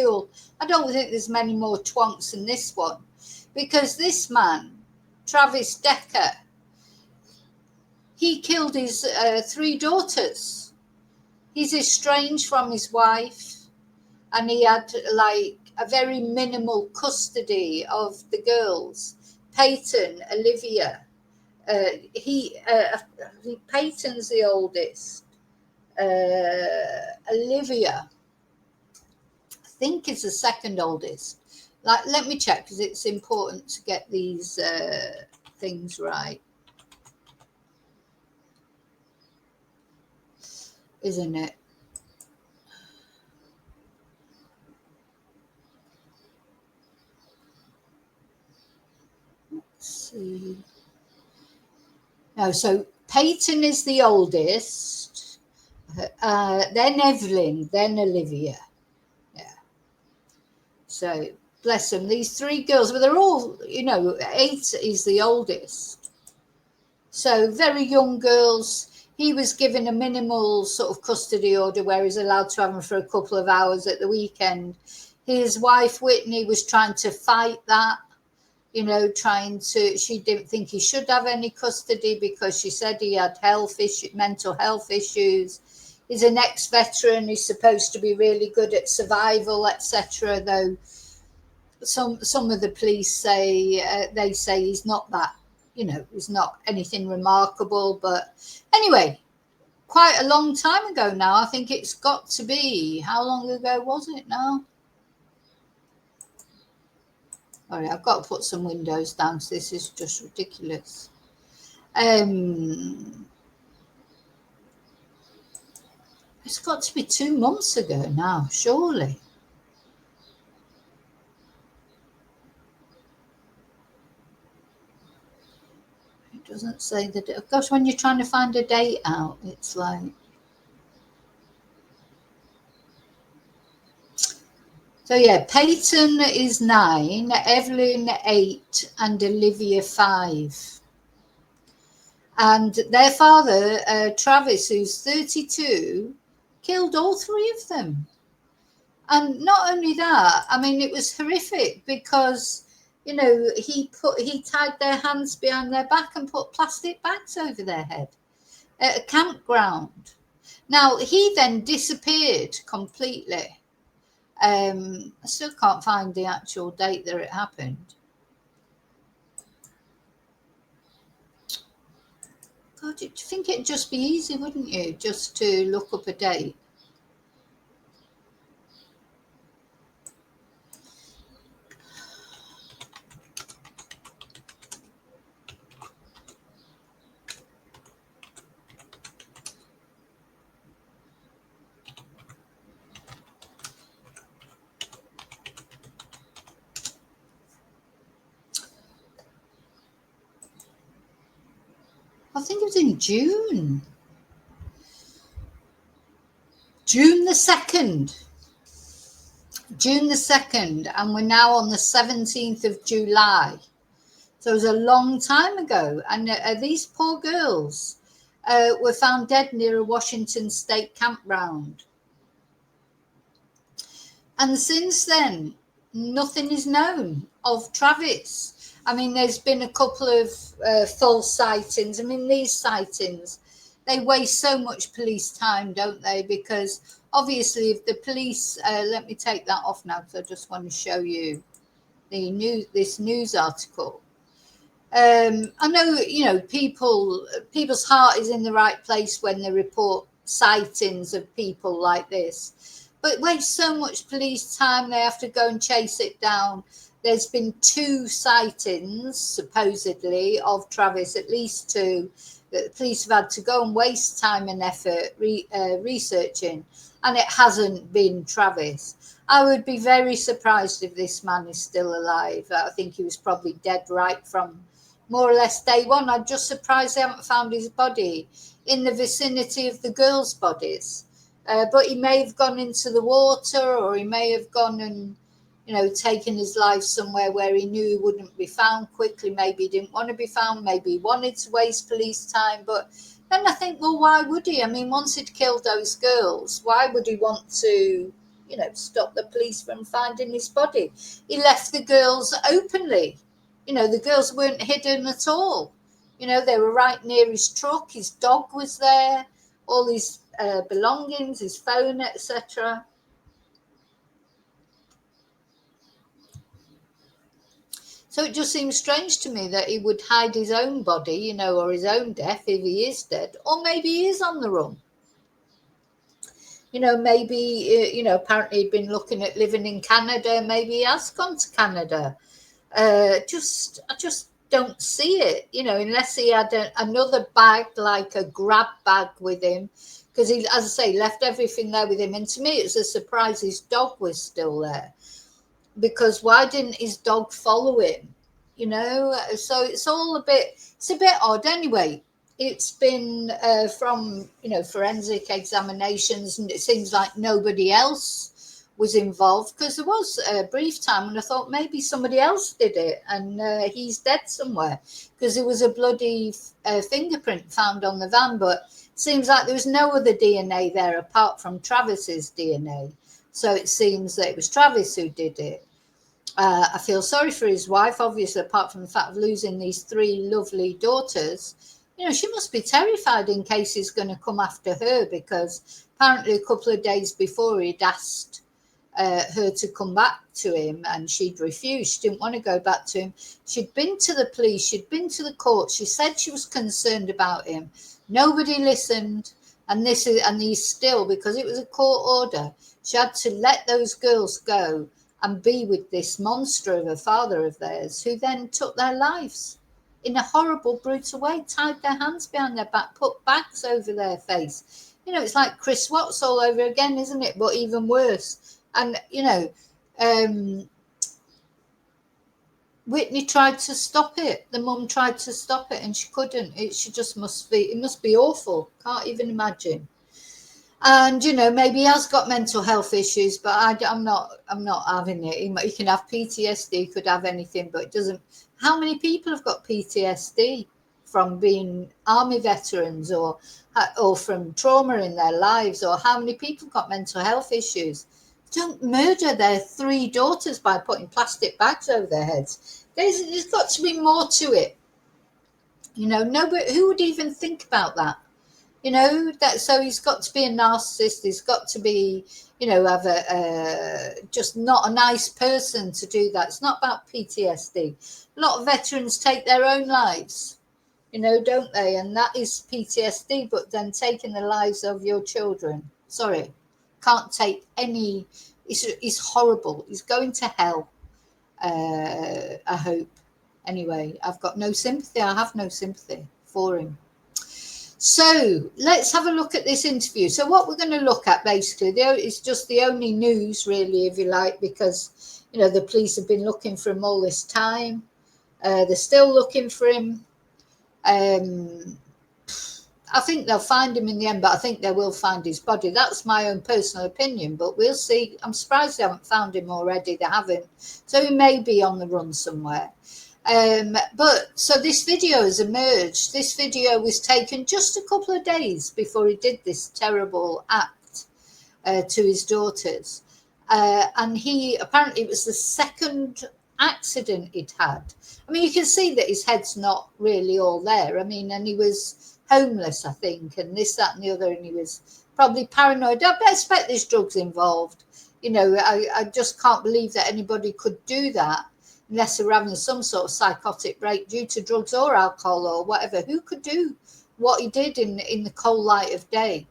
I don't think there's many more twonks than this one, because this man, Travis Decker, he killed his 3 daughters. He's estranged from his wife, and he had like a very minimal custody of the girls. Paityn, Olivia, Paityn's the oldest. Olivia, I think, is the second oldest. Like, let me check, because it's important to get these things right, isn't it? Let's see. No, so Paityn is the oldest, then Evelyn, then Olivia. Yeah. So bless them, these 3 girls, but they're all, 8 is the oldest. So very young girls. He was given a minimal sort of custody order where he's allowed to have them for a couple of hours at the weekend. His wife, Whitney, was trying to fight that, she didn't think he should have any custody because she said he had mental health issues. He's an ex-veteran. He's supposed to be really good at survival, etc. Though some of the police say he's not that, he's not anything remarkable. But anyway, quite a long time ago now. I think it's got to be, how long ago was it now? All right, I've got to put some windows down, so this is just ridiculous. It's got to be 2 months ago now, surely. It doesn't say the date. Of course, when you're trying to find a date out, it's like... So yeah, Paityn is 9, Evelyn 8, and Olivia 5. And their father, Travis, who's 32, killed all 3 of them. And not only that, I mean, it was horrific because, he tied their hands behind their back and put plastic bags over their head at a campground. Now, he then disappeared completely. I still can't find the actual date that it happened. God, you'd think it'd just be easy, wouldn't you, just to look up a date? I think it was in June. June the 2nd. June the 2nd, and we're now on the 17th of July. So it was a long time ago. And these poor girls were found dead near a Washington state campground. And since then, nothing is known of Travis. I mean, there's been a couple of false sightings. I mean, these sightings, they waste so much police time, don't they? Because obviously, if the police, let me take that off now because I just want to show you this news article. I know, people's heart is in the right place when they report sightings of people like this. But it wastes so much police time, they have to go and chase it down. There's been 2 sightings, supposedly, of Travis, at least 2, that the police have had to go and waste time and effort researching, and it hasn't been Travis. I would be very surprised if this man is still alive. I think he was probably dead right from more or less day one. I'm just surprised they haven't found his body in the vicinity of the girls' bodies. But he may have gone into the water, or he may have gone and taken his life somewhere where he knew he wouldn't be found quickly. Maybe he didn't want to be found. Maybe he wanted to waste police time. But then I think, well, why would he? I mean, once he'd killed those girls, why would he want to, stop the police from finding his body. He left the girls openly. The girls weren't hidden at all. They were right near his truck. His dog was there, all his belongings, his phone, etc. So it just seems strange to me that he would hide his own body, or his own death if he is dead, or maybe he is on the run. Maybe, apparently he'd been looking at living in Canada. Maybe he has gone to Canada. I just don't see it, unless he had another bag, like a grab bag with him, because he, as I say, left everything there with him. And to me, it's a surprise his dog was still there, because why didn't his dog follow him? So it's a bit odd. Anyway, it's been from forensic examinations, and it seems like nobody else was involved, because there was a brief time when I thought maybe somebody else did it, and he's dead somewhere, because there was a bloody fingerprint found on the van, but it seems like there was no other DNA there apart from Travis's DNA. So it seems that it was Travis who did it. I feel sorry for his wife, obviously, apart from the fact of losing these 3 lovely daughters. She must be terrified in case he's going to come after her, because apparently a couple of days before he'd asked her to come back to him, and she'd refused. She didn't want to go back to him. She'd been to the police, she'd been to the court, she said she was concerned about him. Nobody listened, and he's still, because it was a court order, she had to let those girls go and be with this monster of a father of theirs, who then took their lives in a horrible, brutal way, tied their hands behind their back, put bags over their face. It's like Chris Watts all over again, isn't it? But even worse. And, Whitney tried to stop it. The mum tried to stop it, and she couldn't. It must be awful. Can't even imagine. And maybe he has got mental health issues, but I'm not having it. He can have PTSD, he could have anything, but it doesn't. How many people have got PTSD from being army veterans or from trauma in their lives? Or how many people got mental health issues? Don't murder their 3 daughters by putting plastic bags over their heads. There's got to be more to it. Nobody, who would even think about that? So he's got to be a narcissist. He's got to be, have just not a nice person to do that. It's not about PTSD. A lot of veterans take their own lives, don't they? And that is PTSD, but then taking the lives of your children. Sorry, can't take any. It's horrible. He's going to hell. I hope. Anyway, I've got no sympathy. I have no sympathy for him. So let's have a look at this interview. So what we're going to look at basically, it's just the only news really, if you like, because, the police have been looking for him all this time. They're still looking for him. I think they'll find him in the end, but I think they will find his body. That's my own personal opinion, but we'll see. I'm surprised they haven't found him already. They haven't. So he may be on the run somewhere. But so this video has emerged. This video was taken just a couple of days before he did this terrible act to his daughters. And he apparently, it was the second accident he'd had. I mean, you can see that his head's not really all there. I mean, and he was homeless, I think, and this, that, and the other, and he was probably paranoid. I expect there's drugs involved. I just can't believe that anybody could do that unless they were having some sort of psychotic break due to drugs or alcohol or whatever. Who could do what he did in the cold light of day?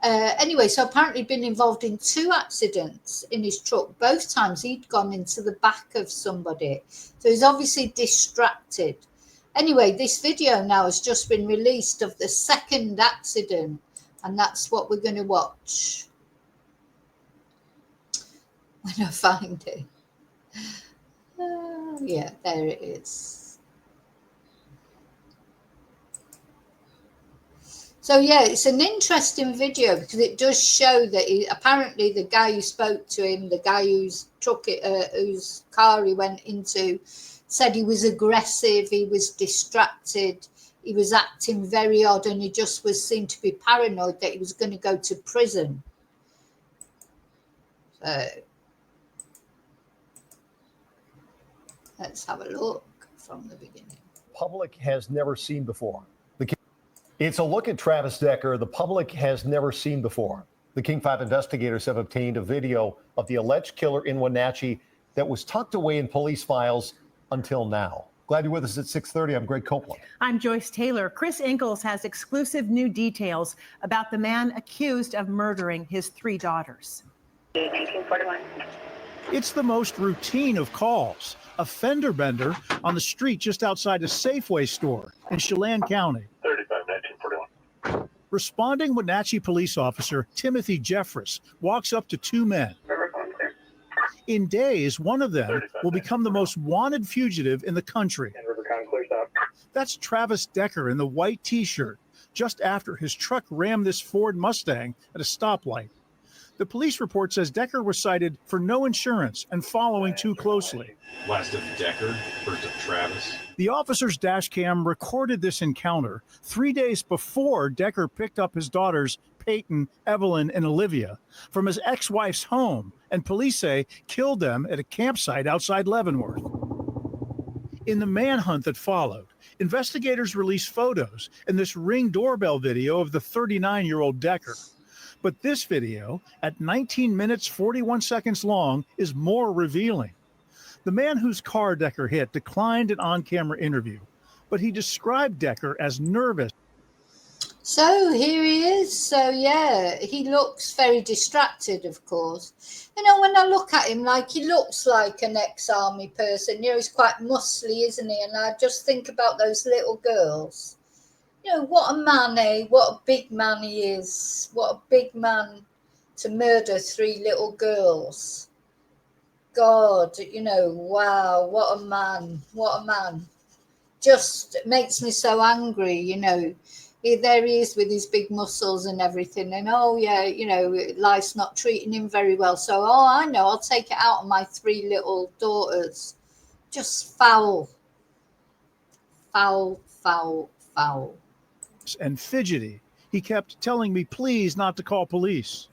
Anyway, so apparently been involved in 2 accidents in his truck. Both times he'd gone into the back of somebody. So he's obviously distracted. Anyway, this video now has just been released of the second accident, and that's what we're going to watch when I find it. Yeah, there it is. So yeah, it's an interesting video because it does show that apparently the guy who spoke to him, the guy whose car he went into, said he was aggressive, he was distracted, he was acting very odd, and he just seemed to be paranoid that he was going to go to prison. So let's have a look from the beginning. Public has never seen before. It's a look at Travis Decker the public has never seen before. The King 5 investigators have obtained a video of the alleged killer in Wenatchee that was tucked away in police files until now. Glad you're with us at 6:30. I'm Greg Copeland. I'm Joyce Taylor. Chris Ingalls has exclusive new details about the man accused of murdering his 3 daughters. 1941. It's the most routine of calls. A fender bender on the street just outside a Safeway store in Chelan County. 35-1941. Responding Wenatchee police officer Timothy Jeffress walks up to 2 men. In days, one of them will become the most wanted fugitive in the country. That's Travis Decker in the white T-shirt, just after his truck rammed this Ford Mustang at a stoplight. The police report says Decker was cited for no insurance and following too closely. Last of Decker, first of Travis. The officer's dash cam recorded this encounter 3 days before Decker picked up his daughters, Paityn, Evelyn, and Olivia, from his ex-wife's home, and police say killed them at a campsite outside Leavenworth. In the manhunt that followed, investigators released photos and this Ring doorbell video of the 39-year-old Decker. But this video, at 19 minutes 41 seconds long, is more revealing. The man whose car Decker hit declined an on-camera interview, but he described Decker as nervous. So here he is. So yeah, he looks very distracted, of course. You know, when I look at him, like, he looks like an ex-army person. You know, he's quite muscly, isn't he? And I just think about those little girls. You know, what a man, eh? What a big man he is. What a big man to murder 3 little girls. God, you know, wow, what a man. What a man. Just makes me so angry, you know. There he is with his big muscles and everything. And, oh, yeah, you know, life's not treating him very well. So, oh, I know, I'll take it out on my 3 little daughters. Just foul. Foul, foul, foul. And fidgety. He kept telling me, please, not to call police.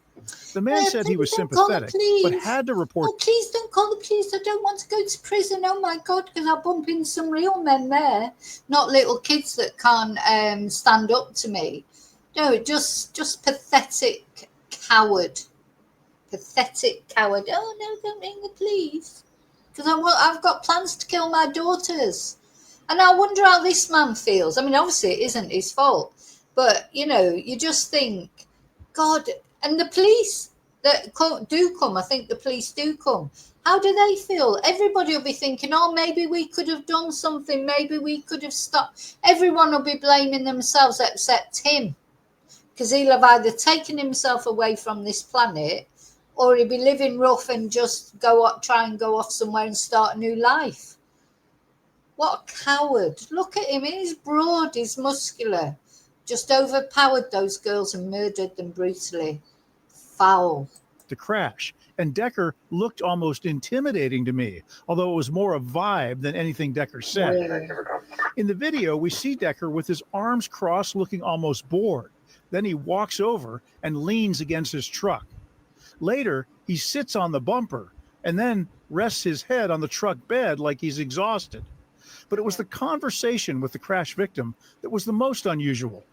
The man said he was sympathetic, but had to report. Oh, please don't call the police. I don't want to go to prison. Oh, my God, because I'll bump into some real men there, not little kids that can't stand up to me. No, just pathetic coward. Pathetic coward. Oh, no, don't ring the police. Because I've got plans to kill my daughters. And I wonder how this man feels. I mean, obviously, it isn't his fault. But, you know, you just think, God, and the police that do come, I think the police do come. How do they feel? Everybody will be thinking, oh, maybe we could have done something. Maybe we could have stopped. Everyone will be blaming themselves except him. Because he'll have either taken himself away from this planet or he'll be living rough and just try and go off somewhere and start a new life. What a coward. Look at him. He's broad, he's muscular. Just overpowered those girls and murdered them brutally. Foul. To crash. And Decker looked almost intimidating to me, although it was more a vibe than anything Decker said. Yeah. In the video, we see Decker with his arms crossed, looking almost bored. Then he walks over and leans against his truck. Later, he sits on the bumper and then rests his head on the truck bed like he's exhausted. But it was the conversation with the crash victim that was the most unusual.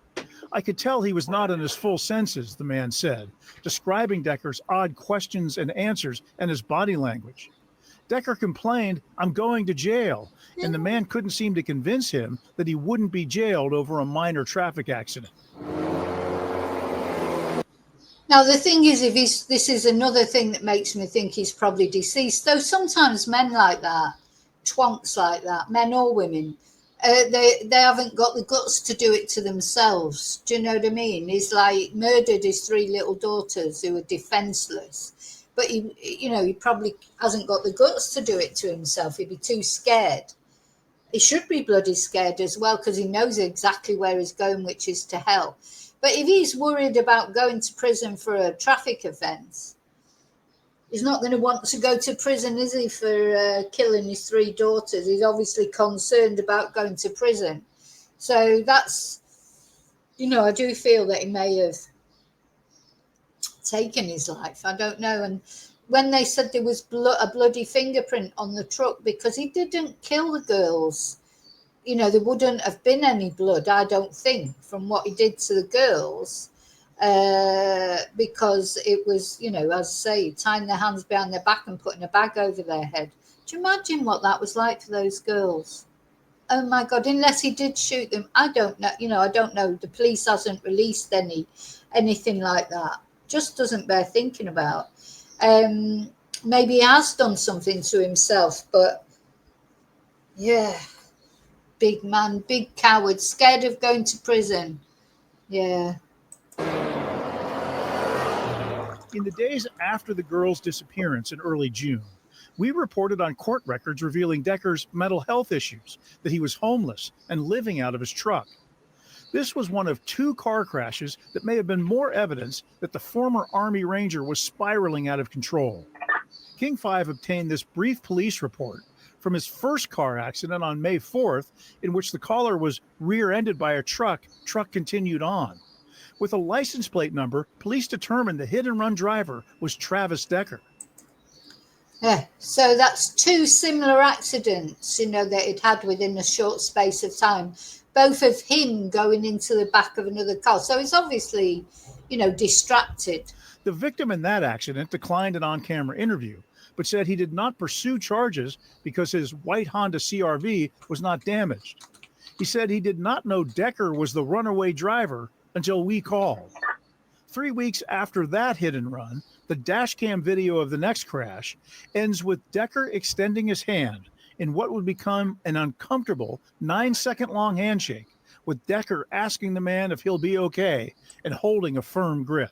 I could tell he was not in his full senses, the man said, describing Decker's odd questions and answers and his body language. Decker complained, I'm going to jail, and the man couldn't seem to convince him that he wouldn't be jailed over a minor traffic accident. Now, the thing is, this is another thing that makes me think he's probably deceased. Though sometimes men like that, twonks like that, men or women, they haven't got the guts to do it to themselves. Do you know what I mean? He's like murdered his 3 little daughters who were defenseless. But he probably hasn't got the guts to do it to himself. He'd be too scared. He should be bloody scared as well, because he knows exactly where he's going, which is to hell. But if he's worried about going to prison for a traffic offence, he's not going to want to go to prison, is he, for killing his 3 daughters? He's obviously concerned about going to prison. So that's, I do feel that he may have taken his life. I don't know. And when they said there was a bloody fingerprint on the truck, because he didn't kill the girls. You know, there wouldn't have been any blood, I don't think, from what he did to the girls, because it was, you know, as I say, tying their hands behind their back and putting a bag over their head. Do you imagine what that was like for those girls? Oh my God, unless he did shoot them. I don't know. You know, I don't know. The police hasn't released anything like that. Just doesn't bear thinking about. Maybe he has done something to himself, but yeah, big man, big coward, scared of going to prison. Yeah. In the days after the girl's disappearance in early June, we reported on court records revealing Decker's mental health issues, that he was homeless and living out of his truck. This was one of 2 car crashes that may have been more evidence that the former Army Ranger was spiraling out of control. King 5 obtained this brief police report from his first car accident on May 4th, in which the caller was rear-ended by a truck. Truck continued on. With a license plate number, police determined the hit-and-run driver was Travis Decker. Yeah, so that's 2 similar accidents, you know, that it had within a short space of time. Both of him going into the back of another car. So he's obviously, you know, distracted. The victim in that accident declined an on-camera interview, but said he did not pursue charges because his white Honda CR-V was not damaged. He said he did not know Decker was the runaway driver until we called. 3 weeks after that hit and run, the dash cam video of the next crash ends with Decker extending his hand in what would become an uncomfortable 9-second long handshake, with Decker asking the man if he'll be okay and holding a firm grip.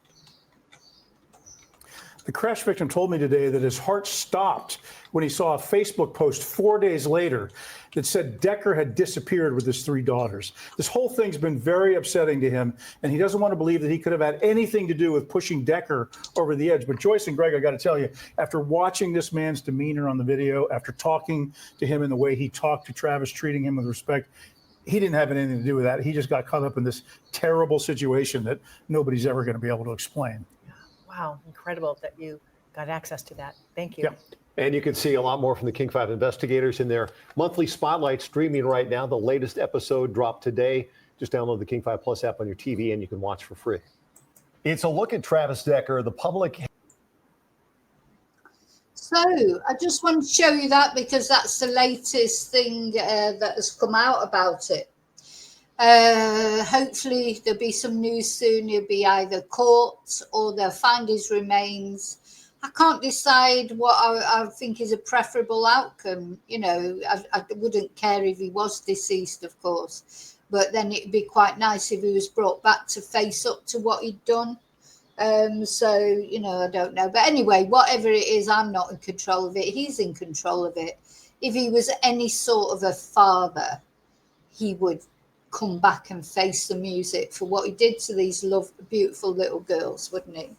The crash victim told me today that his heart stopped when he saw a Facebook post 4 days later that said Decker had disappeared with his 3 daughters. This whole thing's been very upsetting to him, and he doesn't want to believe that he could have had anything to do with pushing Decker over the edge. But Joyce and Greg, I got to tell you, after watching this man's demeanor on the video, after talking to him in the way he talked to Travis, treating him with respect, he didn't have anything to do with that. He just got caught up in this terrible situation that nobody's ever going to be able to explain. Wow, incredible that you got access to that. Thank you. Yeah. And you can see a lot more from the King 5 investigators in their monthly spotlight streaming right now. The latest episode dropped today. Just download the King 5 Plus app on your TV and you can watch for free. It's a look at Travis Decker. The public. So I just want to show you that because that's the latest thing that has come out about it. Hopefully there'll be some news soon. He'll be either caught or they'll find his remains. I can't decide what I think is a preferable outcome. You know, I wouldn't care if he was deceased, of course, but then it'd be quite nice if he was brought back to face up to what he'd done. So, you know, I don't know. But anyway, whatever it is, I'm not in control of it. He's in control of it. If he was any sort of a father, he would come back and face the music for what he did to these beautiful little girls, wouldn't he?